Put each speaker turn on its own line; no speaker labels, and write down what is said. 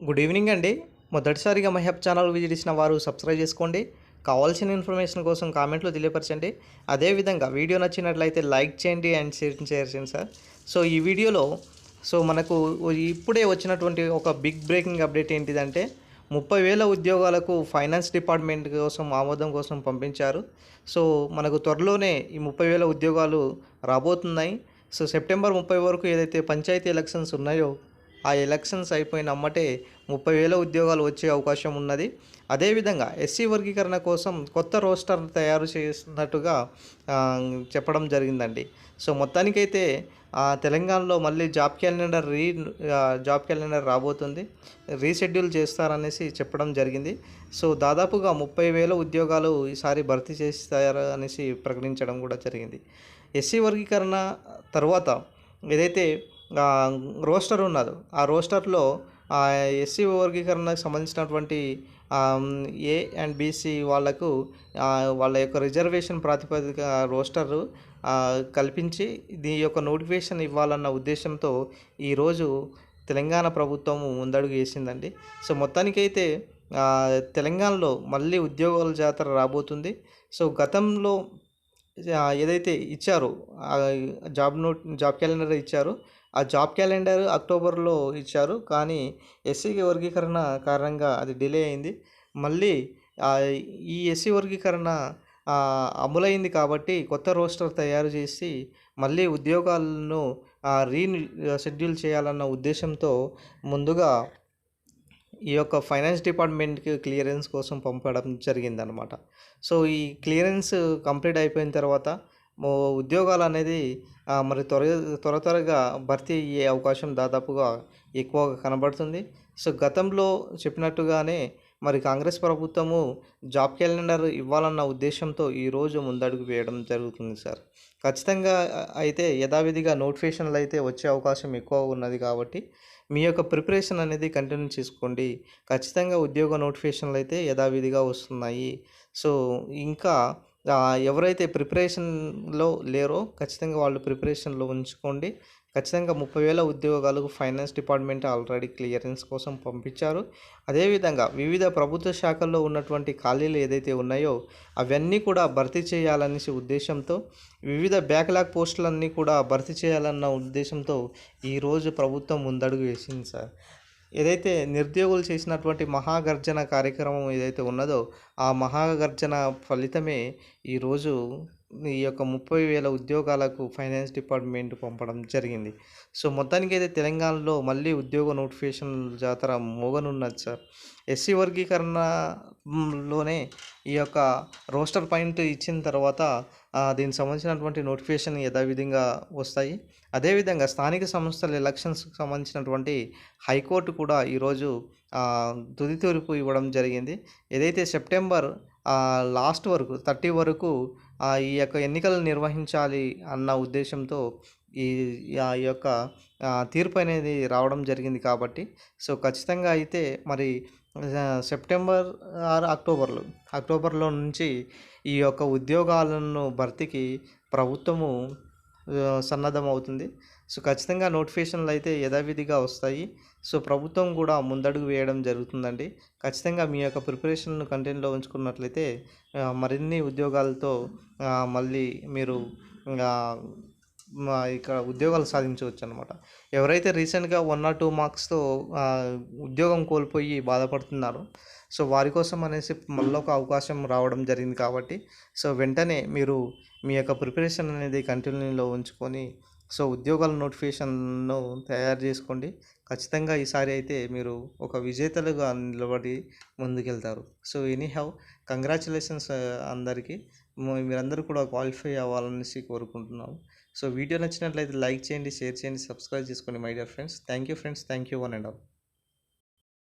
Good evening అండి. మొదటిసారిగా మహబ్ channel visit చేసిన వారు సబ్స్క్రైబ్ చేసుకోండి. కావాల్సిన ఇన్ఫర్మేషన్ కోసం కామెంట్లో తెలియపరచండి. అదేవిధంగా వీడియో నచ్చినట్లయితే లైక్ చేయండి అండ్ షేర్ చేయండి సార్. సో ఈ వీడియోలో మనకు ఇప్పుడే వచ్చినటువంటి ఒక బిగ్ బ్రేకింగ్ అప్డేట్ ఏంటిదంటే 30,000 ఉద్యోగాలకు ఫైనాన్స్ డిపార్ట్మెంట్ కోసం ఆమోదం కోసం పంపించారు. సో మనకు త్వరలోనే ఈ 30,000 ఉద్యోగాలు రాబోతున్నాయి. సో సెప్టెంబర్ 30 వరకు ఏదైతే పంచాయతీ ఎలక్షన్స్ ఉన్నాయో ఆ ఎలక్షన్స్ అయిపోయిన అమ్మటే 30,000 ఉద్యోగాలు వచ్చే అవకాశం ఉన్నది. అదేవిధంగా ఎస్సీ వర్గీకరణ కోసం కొత్త రోస్టర్ తయారు చేస్తున్నట్టుగా చెప్పడం జరిగిందండి. సో మొత్తానికైతే తెలంగాణలో మళ్ళీ జాబ్ క్యాలెండర్ రాబోతుంది. రీషెడ్యూల్ చేస్తారనేసి చెప్పడం జరిగింది. సో దాదాపుగా 30,000 ఉద్యోగాలు ఈసారి భర్తీ చేస్తారు అనేసి ప్రకటించడం కూడా జరిగింది. ఎస్సీ వర్గీకరణ తర్వాత ఏదైతే రోస్టర్ ఉన్నదో ఆ రోస్టర్లో ఎస్సీ వర్గీకరణకు సంబంధించినటువంటి ఏ అండ్ బీసీ వాళ్ళకు వాళ్ళ యొక్క రిజర్వేషన్ ప్రాతిపదిక రోస్టర్ కల్పించి దీని యొక్క నోటిఫికేషన్ ఇవ్వాలన్న ఉద్దేశంతో ఈరోజు తెలంగాణ ప్రభుత్వం ముందడుగు వేసిందండి. సో మొత్తానికైతే తెలంగాణలో మళ్ళీ ఉద్యోగాల జాతర రాబోతుంది. సో గతంలో ఏదైతే ఇచ్చారో జాబ్ క్యాలెండర్ ఇచ్చారో ఆ జాబ్ క్యాలెండర్ అక్టోబర్లో ఇచ్చారు. కానీ ఎస్సీ వర్గీకరణ కారణంగా అది డిలే అయింది. మళ్ళీ ఈ ఎస్సీ వర్గీకరణ అమలైంది కాబట్టి కొత్త రోస్టర్ తయారు చేసి మళ్ళీ ఉద్యోగాలను షెడ్యూల్ చేయాలన్న ఉద్దేశంతో ముందుగా ఈ యొక్క ఫైనాన్స్ డిపార్ట్మెంట్కి క్లియరెన్స్ కోసం పంపడం జరిగిందనమాట. సో ఈ క్లియరెన్స్ కంప్లీట్ అయిపోయిన తర్వాత ఉద్యోగాలు అనేది మరి త్వరగా భర్తీ అయ్యే అవకాశం దాదాపుగా ఎక్కువగా కనబడుతుంది. సో గతంలో చెప్పినట్టుగానే మరి కాంగ్రెస్ ప్రభుత్వము జాబ్ క్యాలెండర్ ఇవ్వాలన్న ఉద్దేశంతో ఈరోజు ముందడుగు వేయడం జరుగుతుంది సార్. ఖచ్చితంగా అయితే యథావిధిగా నోటిఫికేషన్లు అయితే వచ్చే అవకాశం ఎక్కువ ఉన్నది కాబట్టి మీ యొక్క ప్రిపరేషన్ అనేది కంటిన్యూ చేసుకోండి. ఖచ్చితంగా ఉద్యోగ నోటిఫికేషన్లు అయితే యథావిధిగా వస్తున్నాయి. సో ఇంకా ఎవరైతే ప్రిపరేషన్లో లేరో ఖచ్చితంగా వాళ్ళు ప్రిపరేషన్లో ఉంచుకోండి. ఖచ్చితంగా 30,000 ఉద్యోగాలకు ఫైనాన్స్ డిపార్ట్మెంట్ ఆల్రెడీ క్లియరెన్స్ కోసం పంపించారు. అదేవిధంగా వివిధ ప్రభుత్వ శాఖల్లో ఉన్నటువంటి ఖాళీలు ఏదైతే ఉన్నాయో అవన్నీ కూడా భర్తీ చేయాలనేసి ఉద్దేశంతో వివిధ బ్యాక్లాగ్ పోస్టులన్నీ కూడా భర్తీ చేయాలన్న ఉద్దేశంతో ఈరోజు ప్రభుత్వం ముందడుగు వేసింది సార్. ఏదైతే నిరుద్యోగులు చేసినటువంటి మహాగర్జన కార్యక్రమం ఏదైతే ఉన్నదో ఆ మహాగర్జన ఫలితమే ఈరోజు ఈ యొక్క 30,000 ఉద్యోగాలకు ఫైనాన్స్ డిపార్ట్మెంట్ పంపడం జరిగింది. సో మొత్తానికైతే తెలంగాణలో మళ్ళీ ఉద్యోగ నోటిఫికేషన్ జాతర మోగనున్నది సార్. ఎస్సీ వర్గీకరణలోనే ఈ యొక్క రోస్టర్ పాయింట్ ఇచ్చిన తర్వాత దీనికి సంబంధించినటువంటి నోటిఫికేషన్ యథావిధంగా వస్తాయి. అదేవిధంగా స్థానిక సంస్థల ఎలక్షన్స్కి సంబంధించినటువంటి హైకోర్టు కూడా ఈరోజు తుది తీర్పు ఇవ్వడం జరిగింది. ఏదైతే సెప్టెంబర్ లాస్ట్ వరకు 30 వరకు ఈ యొక్క ఎన్నికలు నిర్వహించాలి అన్న ఉద్దేశంతో ఈ యొక్క తీర్పు అనేది రావడం జరిగింది కాబట్టి సో ఖచ్చితంగా అయితే మరి సెప్టెంబర్ ఆర్ అక్టోబర్లో నుంచి ఈ యొక్క ఉద్యోగాలను భర్తీకి ప్రభుత్వము సన్నద్ధం అవుతుంది. సో ఖచ్చితంగా నోటిఫికేషన్లు అయితే యథావిధిగా వస్తాయి. సో ప్రభుత్వం కూడా ముందడుగు వేయడం జరుగుతుందండి. ఖచ్చితంగా మీ యొక్క ప్రిపరేషన్ను కంటిన్యూలో ఉంచుకున్నట్లయితే మరిన్ని ఉద్యోగాలతో మళ్ళీ మీరు ఇక్కడ ఉద్యోగాలు సాధించవచ్చు అనమాట. ఎవరైతే రీసెంట్గా 1 or 2 మార్క్స్తో ఉద్యోగం కోల్పోయి బాధపడుతున్నారో సో వారి కోసం అనేసి మళ్ళీ ఒక అవకాశం రావడం జరిగింది కాబట్టి సో వెంటనే మీరు మీ యొక్క ప్రిపరేషన్ అనేది కంటిన్యూలో ఉంచుకొని సో ఉద్యోగాల నోటిఫికేషన్ను తయారు చేసుకోండి. ఖచ్చితంగా ఈసారి అయితే మీరు ఒక విజేతలుగా నిలబడి ముందుకెళ్తారు. సో ఎనీహౌ కంగ్రాచులేషన్స్ అందరికీ. మీరందరూ కూడా క్వాలిఫై అవ్వాలనేసి కోరుకుంటున్నాము. సో వీడియో నచ్చినట్లయితే లైక్ చేయండి, షేర్ చేయండి, సబ్స్క్రైబ్ చేసుకోండి my dear friends. Thank you friends. Thank you one and all.